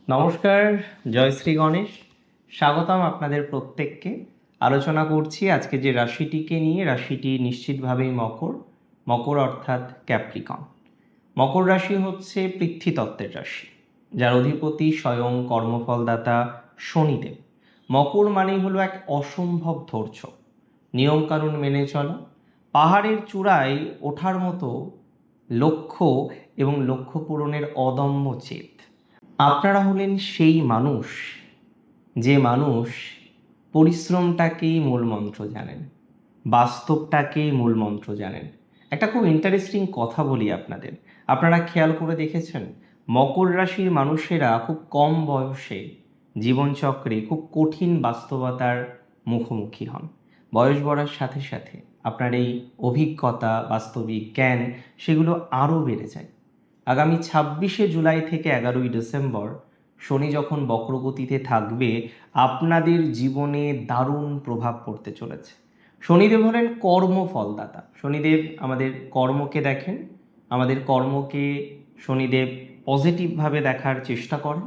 নমস্কার, জয় শ্রী গণেশ। স্বাগতম আপনাদের প্রত্যেককে। আলোচনা করছি আজকে যে রাশিটিকে নিয়ে। রাশিটি নিশ্চিতভাবেই মকর। মকর অর্থাৎ ক্যাপ্রিকন। মকর রাশি হচ্ছে পৃথ্বীতত্ত্বের রাশি, যার অধিপতি স্বয়ং কর্মফলদাতা শনিদেব। মকর মানেই হলো এক অসম্ভব ধৈর্য, নিয়মকানুন মেনে চলা, পাহাড়ের চূড়ায় ওঠার মতো লক্ষ্য এবং লক্ষ্য পূরণের অদম্য চেত। আপনারা হলেন সেই মানুষ, যে মানুষ পরিশ্রমটাকেই মূল মন্ত্র জানেন, বাস্তবটাকেই মূল মন্ত্র জানেন। একটা খুব ইন্টারেস্টিং কথা বলি আপনাদের। আপনারা খেয়াল করে দেখেছেন, মকর রাশির মানুষেরা খুব কম বয়সে জীবনচক্রে খুব কঠিন বাস্তবতার মুখোমুখি হন। বয়স বাড়ার সাথে সাথে আপনার এই অভিজ্ঞতা, বাস্তবিক জ্ঞান, সেগুলো আরও বেড়ে যায়। আগামী 26শে জুলাই থেকে 11ই ডিসেম্বর শনি যখন বক্রগতিতে থাকবে, আপনাদের জীবনে দারুণ প্রভাব পড়তে চলেছে। শনিদেব হলেন কর্মফলদাতা। শনিদেব আমাদের কর্মকে দেখেন, আমাদের কর্মকে শনিদেব পজিটিভভাবে দেখার চেষ্টা করেন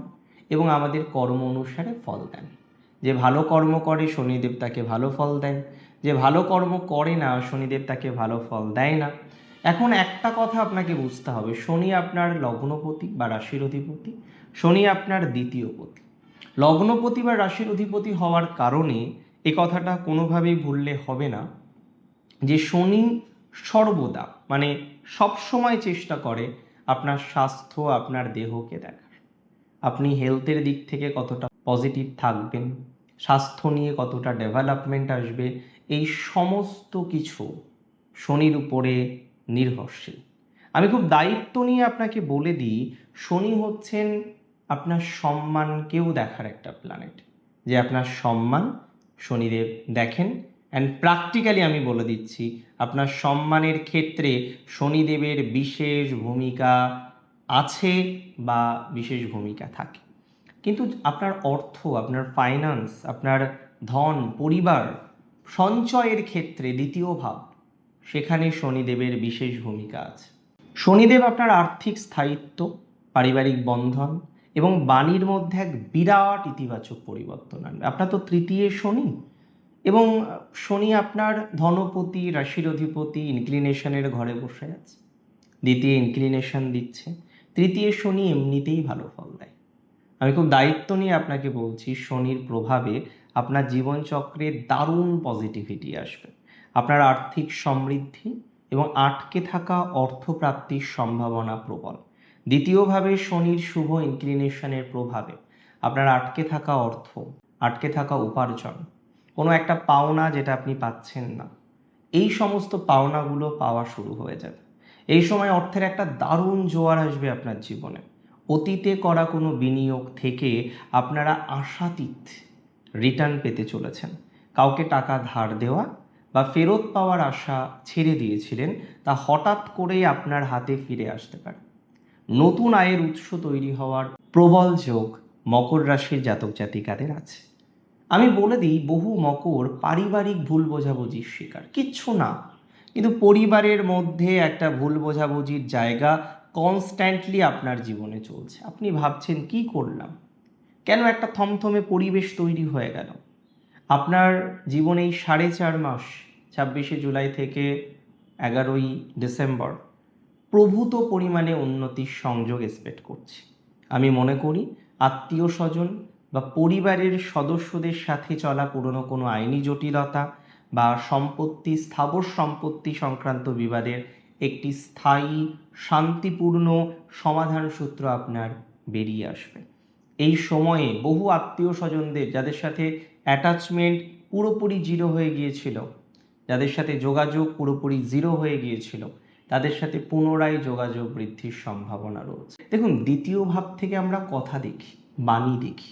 এবং আমাদের কর্ম অনুসারে ফল দেন। যে ভালো কর্ম করে শনিদেব তাকে ভালো ফল দেন, যে ভালো কর্ম করে না শনিদেব তাকে ভালো ফল দেয় না। এখন একটা কথা আপনাকে বুঝতে হবে, শনি আপনার লগ্নপতি বা রাশির অধিপতি, শনি আপনার দ্বিতীয় পতি। লগ্নপতি বা রাশির অধিপতি হওয়ার কারণে এই কথাটা কোনোভাবেই ভুললে হবে না যে শনি সর্বদা মানে সবসময় চেষ্টা করে আপনার স্বাস্থ্য, আপনার দেহকে দেখার। আপনি হেলথের দিক থেকে কতটা পজিটিভ থাকবেন, স্বাস্থ্য নিয়ে কতটা ডেভেলপমেন্ট আসবে, এই সমস্ত কিছু শনির উপরে নির্ভরশীল। আমি খুব দায়িত্ব নিয়ে আপনাকে বলে দিই, শনি হচ্ছেন আপনার সম্মানকেও দেখার একটা প্ল্যানেট। যে আপনার সম্মান শনিদেব দেখেন। অ্যান্ড প্র্যাকটিক্যালি আমি বলে দিচ্ছি, আপনার সম্মানের ক্ষেত্রে শনিদেবের বিশেষ ভূমিকা আছে বা বিশেষ ভূমিকা থাকে। কিন্তু আপনার অর্থ, আপনার ফাইন্যান্স, আপনার ধন, পরিবার, সঞ্চয়ের ক্ষেত্রে দ্বিতীয় ভাব, সেখানে শনিদেবের বিশেষ ভূমিকা আছে। শনিদেব আপনার আর্থিক স্থায়িত্ব, পারিবারিক বন্ধন এবং বাণীর মধ্যে এক বিরাট ইতিবাচক পরিবর্তন আনবে। আপনার তো তৃতীয় শনি, এবং শনি আপনার ধনপতি, রাশির অধিপতি, ইনক্লিনেশনের ঘরে বসে আছে, দ্বিতীয় ইনক্লিনেশন দিচ্ছে। তৃতীয় শনি এমনিতেই ভালো ফল দেয়। আমি খুব দায়িত্ব নিয়ে আপনাকে বলছি, শনির প্রভাবে আপনার জীবনচক্রে দারুণ পজিটিভিটি আসবে। আপনার আর্থিক সমৃদ্ধি এবং আটকে থাকা অর্থপ্রাপ্তির সম্ভাবনা প্রবল। দ্বিতীয়ভাবে শনির শুভ ইনক্লিনেশনের প্রভাবে আপনার আটকে থাকা অর্থ, আটকে থাকা উপার্জন, কোনো একটা পাওনা যেটা আপনি পাচ্ছেন না, এই সমস্ত পাওনাগুলো পাওয়া শুরু হয়ে যাবে। এই সময় অর্থের একটা দারুণ জোয়ার আসবে আপনার জীবনে। অতীতে করা কোনো বিনিয়োগ থেকে আপনারা আশাতীত রিটার্ন পেতে চলেছেন। কাউকে টাকা ধার দেওয়া বা ফেরত পাওয়ার আশা ছেড়ে দিয়েছিলেন, তা হঠাৎ করেই আপনার হাতে ফিরে আসতে পারে। নতুন আয়ের উৎস তৈরি হওয়ার প্রবল যোগ মকর রাশির জাতক জাতিকাদের আছে। আমি বলে দিই, বহু মকর পারিবারিক ভুল বোঝাবুঝির শিকার, কিচ্ছু না, কিন্তু পরিবারের মধ্যে একটা ভুল বোঝাবুঝির জায়গা কনস্ট্যান্টলি আপনার জীবনে চলছে। আপনি ভাবছেন কি করলাম, কেন একটা থমথমে পরিবেশ তৈরি হয়ে গেল। আপনার জীবনে এই 4.5 মাস, 26শে জুলাই থেকে 11ই ডিসেম্বর প্রভূত পরিমাণে উন্নতির সংযোগ এক্সপেক্ট করছি। আমি মনে করি আত্মীয় স্বজন বা পরিবারের সদস্যদের সাথে চলা পুরনো কোনো আইনি জটিলতা বা সম্পত্তি, স্থাবর সম্পত্তি সংক্রান্ত বিবাদের একটি স্থায়ী শান্তিপূর্ণ সমাধান সূত্র আপনার বেরিয়ে আসবে। এই সময়ে বহু আত্মীয় স্বজনদের, যাদের সাথে অ্যাটাচমেন্ট পুরোপুরি জিরো হয়ে গিয়েছিল, যাদের সাথে যোগাযোগ পুরোপুরি জিরো হয়ে গিয়েছিল, তাদের সাথে পুনরায় যোগাযোগ বৃদ্ধির সম্ভাবনা রয়েছে। দেখুন, দ্বিতীয় ভাব থেকে আমরা কথা দেখি, বাণী দেখি।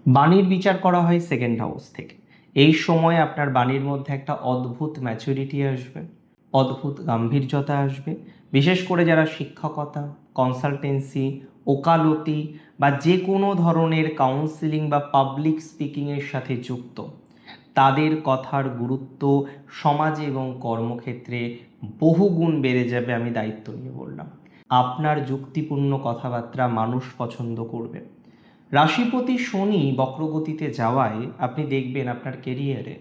বাণীর বিচার করা হয় সেকেন্ড হাউস থেকে। এই সময় আপনার বাণীর মধ্যে একটা অদ্ভুত ম্যাচুরিটি আসবে, অদ্ভুত গাম্ভীর্যতা আসবে। বিশেষ করে যারা শিক্ষকতা, কনসালটেন্সি, ওকালতি বা যে কোনো ধরনের কাউন্সিলিং বা পাবলিক স্পিকিংয়ের সাথে যুক্ত, তাদের কথার গুরুত্ব সমাজে এবং কর্মক্ষেত্রে বহুগুণ বেড়ে যাবে। আমি দায়িত্ব নিয়ে বললাম, আপনার যুক্তিপূর্ণ কথাবার্তা মানুষ পছন্দ করবে। রাশিপতি শনি বক্রগতিতে যাওয়ায় আপনি দেখবেন আপনার কেরিয়ারে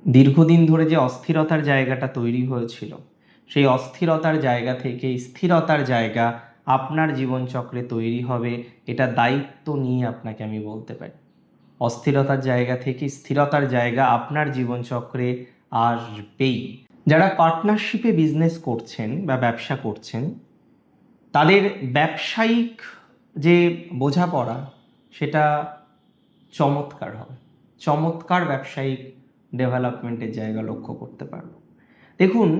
দীর্ঘদিন ধরে যে অস্থিরতার জায়গাটা তৈরি হয়েছিল, সেই অস্থিরতার জায়গা থেকে স্থিরতার জায়গা আপনার জীবনচক্রে তৈরি হবে। এটা দায়িত্ব নিয়ে আপনাকে আমি বলতে পারি। অস্থিরতার জায়গা থেকে স্থিরতার জায়গা আপনার জীবনচক্রে আসবেই। যারা পার্টনারশিপে বিজনেস করছেন বা ব্যবসা করছেন, তাদের ব্যবসায়িক যে বোঝাপড়া সেটা চমৎকার হবে। চমৎকার ব্যবসায়িক ডেভেলপমেন্টের জায়গা লক্ষ্য করতে পারবো। দেখুন,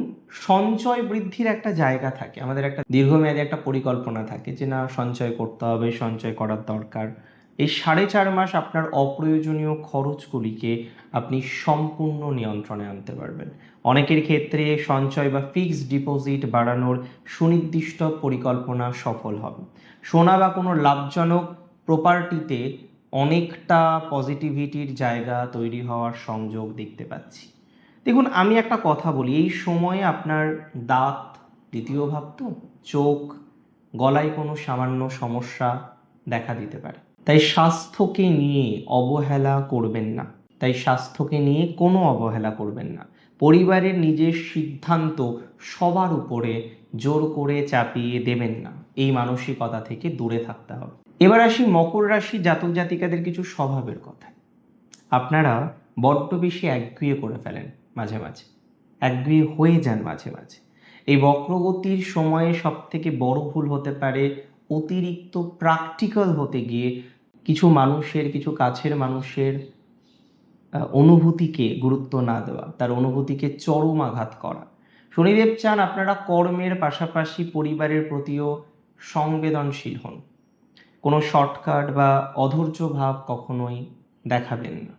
সঞ্চয় বৃদ্ধির একটা জায়গা থাকে, আমাদের একটা দীর্ঘমেয়াদী একটা পরিকল্পনা থাকে যে না, সঞ্চয় করতে হবে, সঞ্চয় করার দরকার। এই 4.5 মাস আপনার অপ্রয়োজনীয় খরচগুলিকে আপনি সম্পূর্ণ নিয়ন্ত্রণে আনতে পারবেন। অনেকের ক্ষেত্রে সঞ্চয় বা ফিক্সড ডিপোজিট বাড়ানোর সুনির্দিষ্ট পরিকল্পনা সফল হবে। সোনা বা কোনো লাভজনক প্রপার্টিতে অনেকটা পজিটিভিটির জায়গা তৈরি হওয়ার সংযোগ দেখতে পাচ্ছি। দেখুন, আমি একটা কথা বলি, এই সময়ে আপনার দাঁত, দ্বিতীয় ভাব তো, চোখ, গলায় কোনো সামান্য সমস্যা দেখা দিতে পারে। তাই স্বাস্থ্যকে নিয়ে অবহেলা করবেন না। স্বাস্থ্যকে নিয়ে কোনো অবহেলা করবেন না। পরিবারের নিজের সিদ্ধান্ত সবার উপরে জোর করে চাপিয়ে দেবেন না। এই মানসিকতা থেকে দূরে থাকতে হবে। এবার আসি মকর রাশি জাতক জাতিকাদের কিছু স্বভাবের কথা। আপনারা বড্ড বেশি একগুঁয়ে করে ফেলেন মাঝে মাঝে, একগুঁয়ে হয়ে যান মাঝে মাঝে। এই বক্রগতির সময়ে সব থেকে বড় ভুল হতে পারে অতিরিক্ত প্র্যাকটিক্যাল হতে গিয়ে কিছু মানুষের, কিছু কাছের মানুষের অনুভূতিকে গুরুত্ব না দেওয়া, তার অনুভূতিকে চরম আঘাত করা। শনিদেব চান আপনারা কর্মের পাশাপাশি পরিবারের প্রতিও সংবেদনশীল হন। কোনো শর্টকাট বা অধৈর্য ভাব কখনোই দেখাবেন না,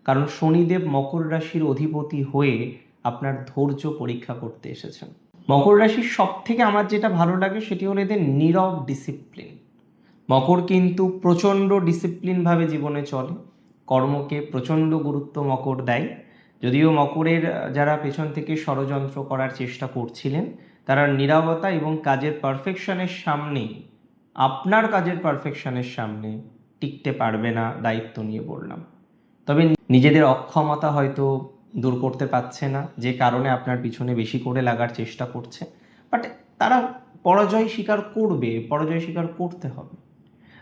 কারণ শনিদেব মকর রাশির অধিপতি হয়ে আপনার ধৈর্য পরীক্ষা করতে এসেছেন। মকর রাশির সব থেকে আমার যেটা ভালো লাগে সেটি হলো এদের নীরব ডিসিপ্লিন। মকর কিন্তু প্রচণ্ড ডিসিপ্লিনভাবে জীবনে চলে, কর্মকে প্রচণ্ড গুরুত্ব মকর দেয়। যদিও মকরের যারা পেছন থেকে ষড়যন্ত্র করার চেষ্টা করছিলেন, তারা নীরবতা এবং কাজের পারফেকশনের সামনে, আপনার কাজের পারফেকশনের সামনে টিকতে পারবে না। দায়িত্ব নিয়ে বললাম। তবে নিজেদের অক্ষমতা হয়তো দূর করতে পারছে না, যে কারণে আপনার পিছনে বেশি করে লাগার চেষ্টা করছে। বাট তারা পরাজয় স্বীকার করবে, পরাজয় স্বীকার করতে হবে।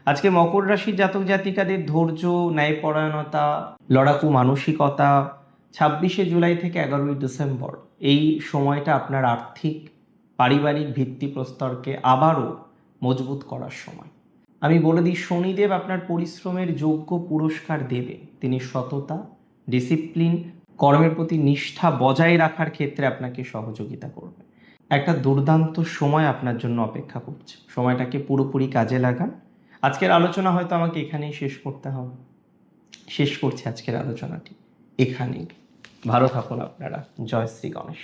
আজকে মকর রাশির জাতক জাতিকাদের ধৈর্য, ন্যায়পরায়ণতা, লড়াকু মানসিকতা 26শে জুলাই থেকে 11ই ডিসেম্বর, এই সময়টা আপনার আর্থিক পারিবারিক ভিত্তিপ্রস্তরকে আবারও মজবুত করার সময়। আমি বলে দিই, শনিদেব আপনার পরিশ্রমের যোগ্য পুরস্কার দেবে। তিনি সততা, ডিসিপ্লিন, কর্মের প্রতি নিষ্ঠা বজায় রাখার ক্ষেত্রে আপনাকে সহযোগিতা করবে। একটা দুর্দান্ত সময় আপনার জন্য অপেক্ষা করছে। সময়টাকে পুরোপুরি কাজে লাগান। আজকের আলোচনা হয়তো আমাকে এখানেই শেষ করতে হবে। শেষ করছি আজকের আলোচনাটি এখানেই। ভালো থাকুন আপনারা। জয় শ্রী গণেশ।